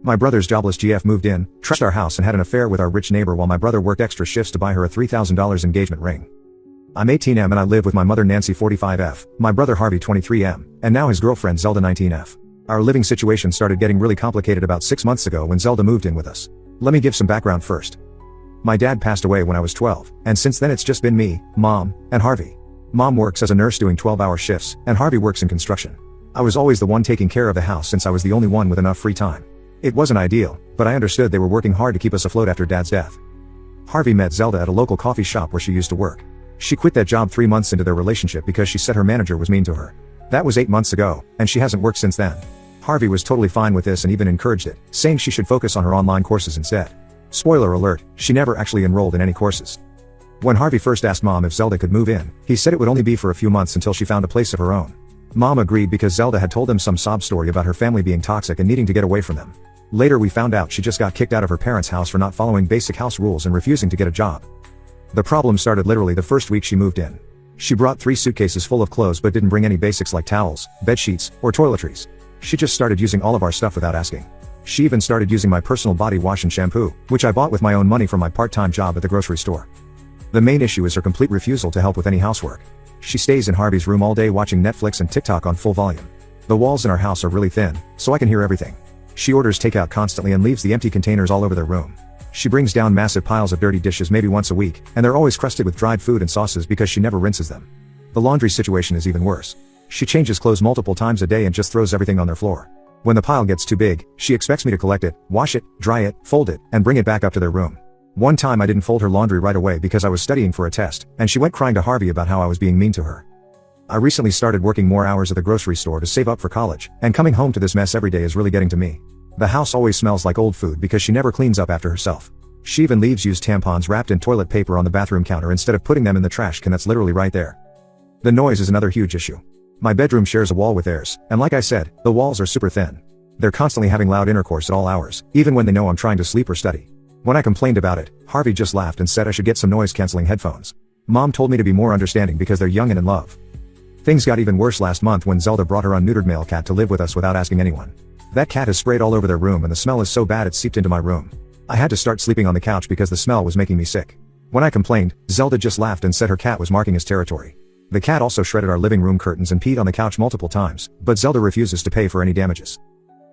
My brother's jobless GF moved in, trashed our house and had an affair with our rich neighbor while my brother worked extra shifts to buy her a $3,000 engagement ring. I'm 18M and I live with my mother Nancy 45F, my brother Harvey 23M, and now his girlfriend Zelda 19F. Our living situation started getting really complicated about 6 months ago when Zelda moved in with us. Let me give some background first. My dad passed away when I was 12, and since then it's just been me, Mom, and Harvey. Mom works as a nurse doing 12-hour shifts, and Harvey works in construction. I was always the one taking care of the house since I was the only one with enough free time. It wasn't ideal, but I understood they were working hard to keep us afloat after Dad's death. Harvey met Zelda at a local coffee shop where she used to work. She quit that job 3 months into their relationship because she said her manager was mean to her. That was 8 months ago, and she hasn't worked since then. Harvey was totally fine with this and even encouraged it, saying she should focus on her online courses instead. Spoiler alert, she never actually enrolled in any courses. When Harvey first asked Mom if Zelda could move in, he said it would only be for a few months until she found a place of her own. Mom agreed because Zelda had told them some sob story about her family being toxic and needing to get away from them. Later we found out she just got kicked out of her parents' house for not following basic house rules and refusing to get a job. The problem started literally the first week she moved in. She brought 3 suitcases full of clothes but didn't bring any basics like towels, bed sheets, or toiletries. She just started using all of our stuff without asking. She even started using my personal body wash and shampoo, which I bought with my own money from my part-time job at the grocery store. The main issue is her complete refusal to help with any housework. She stays in Harvey's room all day watching Netflix and TikTok on full volume. The walls in our house are really thin, so I can hear everything. She orders takeout constantly and leaves the empty containers all over their room. She brings down massive piles of dirty dishes maybe once a week, and they're always crusted with dried food and sauces because she never rinses them. The laundry situation is even worse. She changes clothes multiple times a day and just throws everything on their floor. When the pile gets too big, she expects me to collect it, wash it, dry it, fold it, and bring it back up to their room. One time I didn't fold her laundry right away because I was studying for a test, and she went crying to Harvey about how I was being mean to her. I recently started working more hours at the grocery store to save up for college, and coming home to this mess every day is really getting to me. The house always smells like old food because she never cleans up after herself. She even leaves used tampons wrapped in toilet paper on the bathroom counter instead of putting them in the trash can that's literally right there. The noise is another huge issue. My bedroom shares a wall with theirs, and like I said, the walls are super thin. They're constantly having loud intercourse at all hours, even when they know I'm trying to sleep or study. When I complained about it, Harvey just laughed and said I should get some noise-canceling headphones. Mom told me to be more understanding because they're young and in love. Things got even worse last month when Zelda brought her unneutered male cat to live with us without asking anyone. That cat has sprayed all over their room and the smell is so bad it seeped into my room. I had to start sleeping on the couch because the smell was making me sick. When I complained, Zelda just laughed and said her cat was marking his territory. The cat also shredded our living room curtains and peed on the couch multiple times, but Zelda refuses to pay for any damages.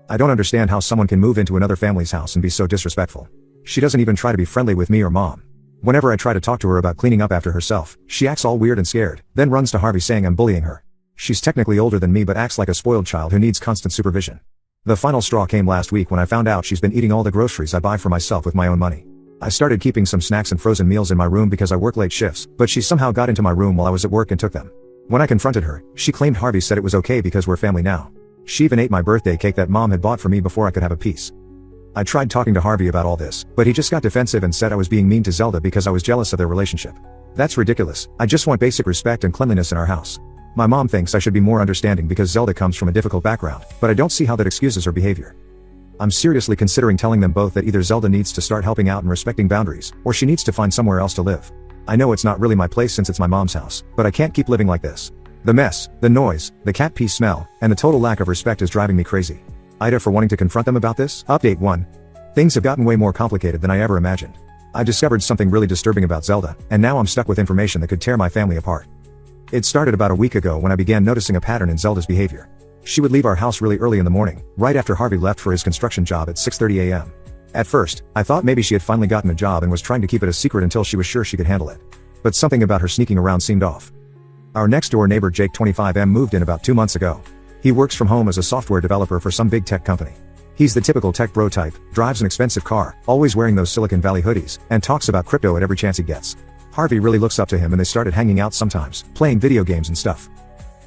I don't understand how someone can move into another family's house and be so disrespectful. She doesn't even try to be friendly with me or Mom. Whenever I try to talk to her about cleaning up after herself, she acts all weird and scared, then runs to Harvey saying I'm bullying her. She's technically older than me but acts like a spoiled child who needs constant supervision. The final straw came last week when I found out she's been eating all the groceries I buy for myself with my own money. I started keeping some snacks and frozen meals in my room because I work late shifts, but she somehow got into my room while I was at work and took them. When I confronted her, she claimed Harvey said it was okay because we're family now. She even ate my birthday cake that Mom had bought for me before I could have a piece. I tried talking to Harvey about all this, but he just got defensive and said I was being mean to Zelda because I was jealous of their relationship. That's ridiculous. I just want basic respect and cleanliness in our house. My mom thinks I should be more understanding because Zelda comes from a difficult background, but I don't see how that excuses her behavior. I'm seriously considering telling them both that either Zelda needs to start helping out and respecting boundaries, or she needs to find somewhere else to live. I know it's not really my place since it's my mom's house, but I can't keep living like this. The mess, the noise, the cat pee smell, and the total lack of respect is driving me crazy. Ida for wanting to confront them about this. Update 1. Things have gotten way more complicated than I ever imagined. I discovered something really disturbing about Zelda, and now I'm stuck with information that could tear my family apart. It started about a week ago when I began noticing a pattern in Zelda's behavior. She would leave our house really early in the morning, right after Harvey left for his construction job at 6:30 a.m. At first, I thought maybe she had finally gotten a job and was trying to keep it a secret until she was sure she could handle it. But something about her sneaking around seemed off. Our next-door neighbor Jake 25M moved in about 2 months ago. He works from home as a software developer for some big tech company. He's the typical tech bro type, drives an expensive car, always wearing those Silicon Valley hoodies, and talks about crypto at every chance he gets. Harvey really looks up to him and they started hanging out sometimes, playing video games and stuff.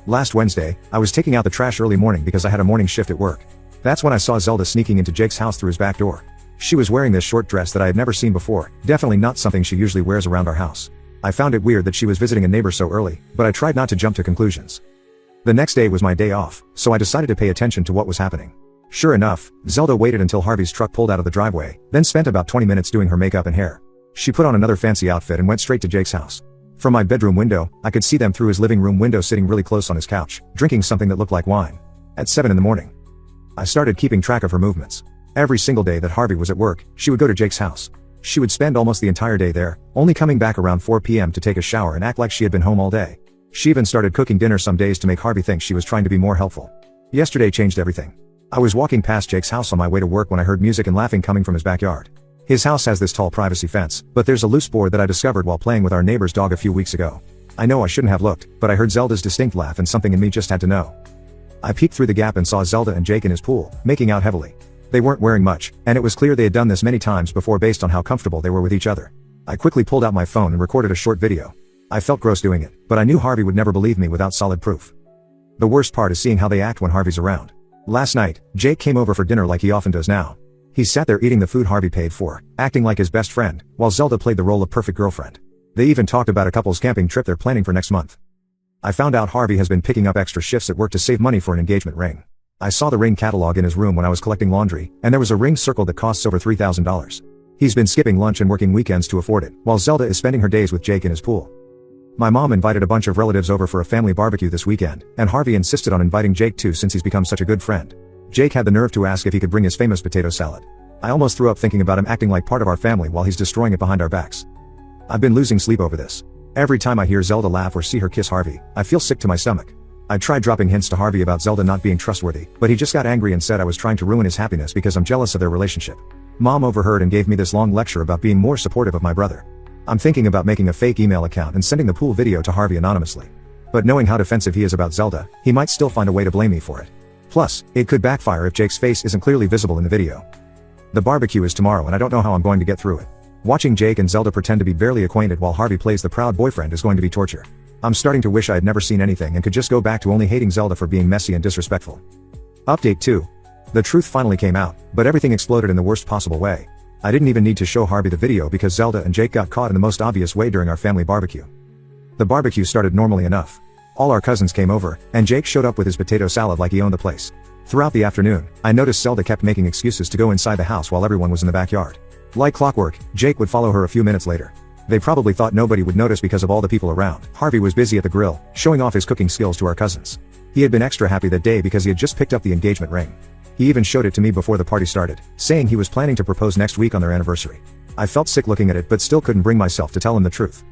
Last Wednesday, I was taking out the trash early morning because I had a morning shift at work. That's when I saw Zelda sneaking into Jake's house through his back door. She was wearing this short dress that I had never seen before, definitely not something she usually wears around our house. I found it weird that she was visiting a neighbor so early, but I tried not to jump to conclusions. The next day was my day off, so I decided to pay attention to what was happening. Sure enough, Zelda waited until Harvey's truck pulled out of the driveway, then spent about 20 minutes doing her makeup and hair. She put on another fancy outfit and went straight to Jake's house. From my bedroom window, I could see them through his living room window sitting really close on his couch, drinking something that looked like wine. At 7 in the morning. I started keeping track of her movements. Every single day that Harvey was at work, she would go to Jake's house. She would spend almost the entire day there, only coming back around 4 p.m. to take a shower and act like she had been home all day. She even started cooking dinner some days to make Harvey think she was trying to be more helpful. Yesterday changed everything. I was walking past Jake's house on my way to work when I heard music and laughing coming from his backyard. His house has this tall privacy fence, but there's a loose board that I discovered while playing with our neighbor's dog a few weeks ago. I know I shouldn't have looked, but I heard Zelda's distinct laugh and something in me just had to know. I peeked through the gap and saw Zelda and Jake in his pool, making out heavily. They weren't wearing much, and it was clear they had done this many times before based on how comfortable they were with each other. I quickly pulled out my phone and recorded a short video. I felt gross doing it, but I knew Harvey would never believe me without solid proof. The worst part is seeing how they act when Harvey's around. Last night, Jake came over for dinner like he often does now. He sat there eating the food Harvey paid for, acting like his best friend, while Zelda played the role of perfect girlfriend. They even talked about a couple's camping trip they're planning for next month. I found out Harvey has been picking up extra shifts at work to save money for an engagement ring. I saw the ring catalog in his room when I was collecting laundry, and there was a ring circled that costs over $3,000. He's been skipping lunch and working weekends to afford it, while Zelda is spending her days with Jake in his pool. My mom invited a bunch of relatives over for a family barbecue this weekend, and Harvey insisted on inviting Jake too since he's become such a good friend. Jake had the nerve to ask if he could bring his famous potato salad. I almost threw up thinking about him acting like part of our family while he's destroying it behind our backs. I've been losing sleep over this. Every time I hear Zelda laugh or see her kiss Harvey, I feel sick to my stomach. I tried dropping hints to Harvey about Zelda not being trustworthy, but he just got angry and said I was trying to ruin his happiness because I'm jealous of their relationship. Mom overheard and gave me this long lecture about being more supportive of my brother. I'm thinking about making a fake email account and sending the pool video to Harvey anonymously. But knowing how defensive he is about Zelda, he might still find a way to blame me for it. Plus, it could backfire if Jake's face isn't clearly visible in the video. The barbecue is tomorrow and I don't know how I'm going to get through it. Watching Jake and Zelda pretend to be barely acquainted while Harvey plays the proud boyfriend is going to be torture. I'm starting to wish I had never seen anything and could just go back to only hating Zelda for being messy and disrespectful. Update 2. The truth finally came out, but everything exploded in the worst possible way. I didn't even need to show Harvey the video because Zelda and Jake got caught in the most obvious way during our family barbecue. The barbecue started normally enough. All our cousins came over, and Jake showed up with his potato salad like he owned the place. Throughout the afternoon, I noticed Zelda kept making excuses to go inside the house while everyone was in the backyard. Like clockwork, Jake would follow her a few minutes later. They probably thought nobody would notice because of all the people around. Harvey was busy at the grill, showing off his cooking skills to our cousins. He had been extra happy that day because he had just picked up the engagement ring. He even showed it to me before the party started, saying he was planning to propose next week on their anniversary. I felt sick looking at it but still couldn't bring myself to tell him the truth.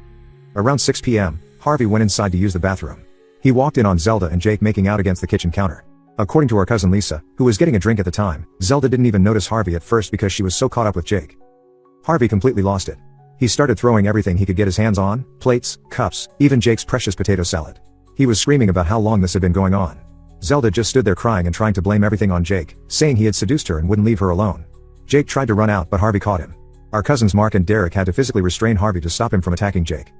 Around 6 p.m., Harvey went inside to use the bathroom. He walked in on Zelda and Jake making out against the kitchen counter. According to our cousin Lisa, who was getting a drink at the time, Zelda didn't even notice Harvey at first because she was so caught up with Jake. Harvey completely lost it. He started throwing everything he could get his hands on, plates, cups, even Jake's precious potato salad. He was screaming about how long this had been going on. Zelda just stood there crying and trying to blame everything on Jake, saying he had seduced her and wouldn't leave her alone. Jake tried to run out but Harvey caught him. Our cousins Mark and Derek had to physically restrain Harvey to stop him from attacking Jake.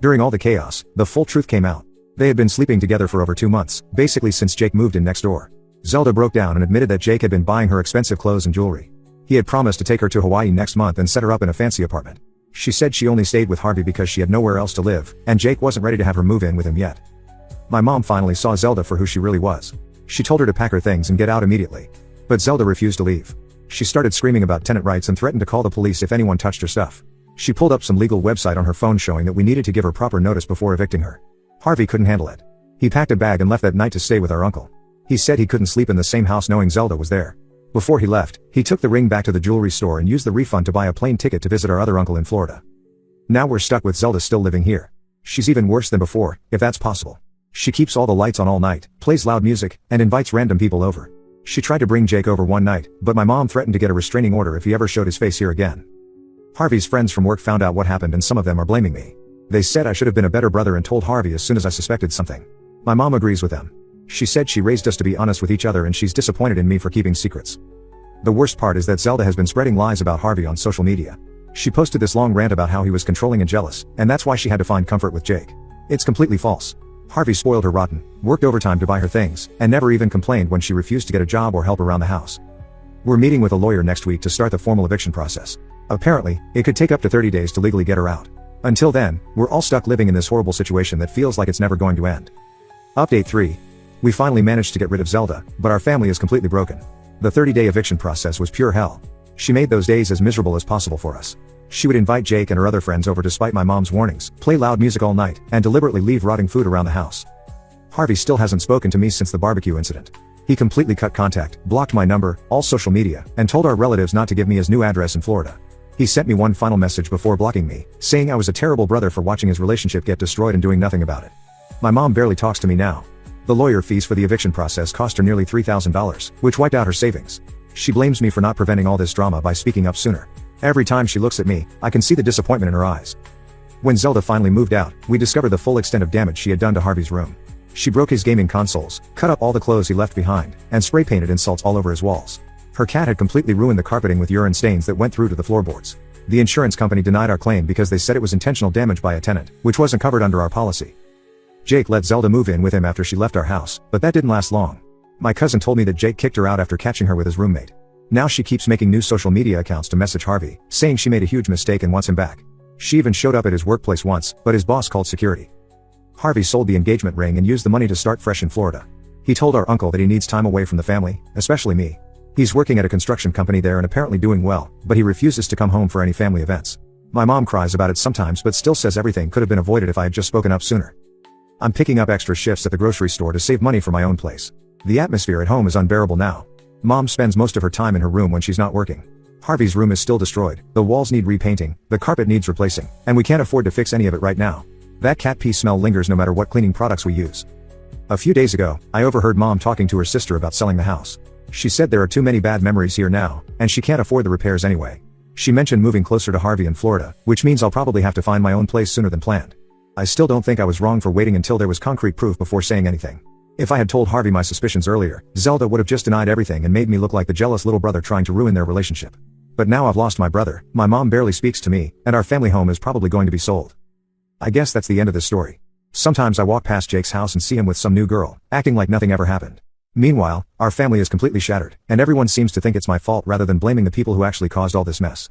During all the chaos, the full truth came out. They had been sleeping together for over 2 months, basically since Jake moved in next door. Zelda broke down and admitted that Jake had been buying her expensive clothes and jewelry. He had promised to take her to Hawaii next month and set her up in a fancy apartment. She said she only stayed with Harvey because she had nowhere else to live, and Jake wasn't ready to have her move in with him yet. My mom finally saw Zelda for who she really was. She told her to pack her things and get out immediately. But Zelda refused to leave. She started screaming about tenant rights and threatened to call the police if anyone touched her stuff. She pulled up some legal website on her phone showing that we needed to give her proper notice before evicting her. Harvey couldn't handle it. He packed a bag and left that night to stay with our uncle. He said he couldn't sleep in the same house knowing Zelda was there. Before he left, he took the ring back to the jewelry store and used the refund to buy a plane ticket to visit our other uncle in Florida. Now we're stuck with Zelda still living here. She's even worse than before, if that's possible. She keeps all the lights on all night, plays loud music, and invites random people over. She tried to bring Jake over one night, but my mom threatened to get a restraining order if he ever showed his face here again. Harvey's friends from work found out what happened and some of them are blaming me. They said I should have been a better brother and told Harvey as soon as I suspected something. My mom agrees with them. She said she raised us to be honest with each other and she's disappointed in me for keeping secrets. The worst part is that Zelda has been spreading lies about Harvey on social media. She posted this long rant about how he was controlling and jealous, and that's why she had to find comfort with Jake. It's completely false. Harvey spoiled her rotten, worked overtime to buy her things, and never even complained when she refused to get a job or help around the house. We're meeting with a lawyer next week to start the formal eviction process. Apparently, it could take up to 30 days to legally get her out. Until then, we're all stuck living in this horrible situation that feels like it's never going to end. Update 3. We finally managed to get rid of Zelda, but our family is completely broken. The 30-day eviction process was pure hell. She made those days as miserable as possible for us. She would invite Jake and her other friends over despite my mom's warnings, play loud music all night, and deliberately leave rotting food around the house. Harvey still hasn't spoken to me since the barbecue incident. He completely cut contact, blocked my number, all social media, and told our relatives not to give me his new address in Florida. He sent me one final message before blocking me, saying I was a terrible brother for watching his relationship get destroyed and doing nothing about it. My mom barely talks to me now. The lawyer fees for the eviction process cost her nearly $3,000, which wiped out her savings. She blames me for not preventing all this drama by speaking up sooner. Every time she looks at me, I can see the disappointment in her eyes. When Zelda finally moved out, we discovered the full extent of damage she had done to Harvey's room. She broke his gaming consoles, cut up all the clothes he left behind, and spray painted insults all over his walls. Her cat had completely ruined the carpeting with urine stains that went through to the floorboards. The insurance company denied our claim because they said it was intentional damage by a tenant, which wasn't covered under our policy. Jake let Zelda move in with him after she left our house, but that didn't last long. My cousin told me that Jake kicked her out after catching her with his roommate. Now she keeps making new social media accounts to message Harvey, saying she made a huge mistake and wants him back. She even showed up at his workplace once, but his boss called security. Harvey sold the engagement ring and used the money to start fresh in Florida. He told our uncle that he needs time away from the family, especially me. He's working at a construction company there and apparently doing well, but he refuses to come home for any family events. My mom cries about it sometimes but still says everything could have been avoided if I had just spoken up sooner. I'm picking up extra shifts at the grocery store to save money for my own place. The atmosphere at home is unbearable now. Mom spends most of her time in her room when she's not working. Harvey's room is still destroyed, the walls need repainting, the carpet needs replacing, and we can't afford to fix any of it right now. That cat pee smell lingers no matter what cleaning products we use. A few days ago, I overheard Mom talking to her sister about selling the house. She said there are too many bad memories here now, and she can't afford the repairs anyway. She mentioned moving closer to Harvey in Florida, which means I'll probably have to find my own place sooner than planned. I still don't think I was wrong for waiting until there was concrete proof before saying anything. If I had told Harvey my suspicions earlier, Zelda would have just denied everything and made me look like the jealous little brother trying to ruin their relationship. But now I've lost my brother, my mom barely speaks to me, and our family home is probably going to be sold. I guess that's the end of this story. Sometimes I walk past Jake's house and see him with some new girl, acting like nothing ever happened. Meanwhile, our family is completely shattered, and everyone seems to think it's my fault rather than blaming the people who actually caused all this mess.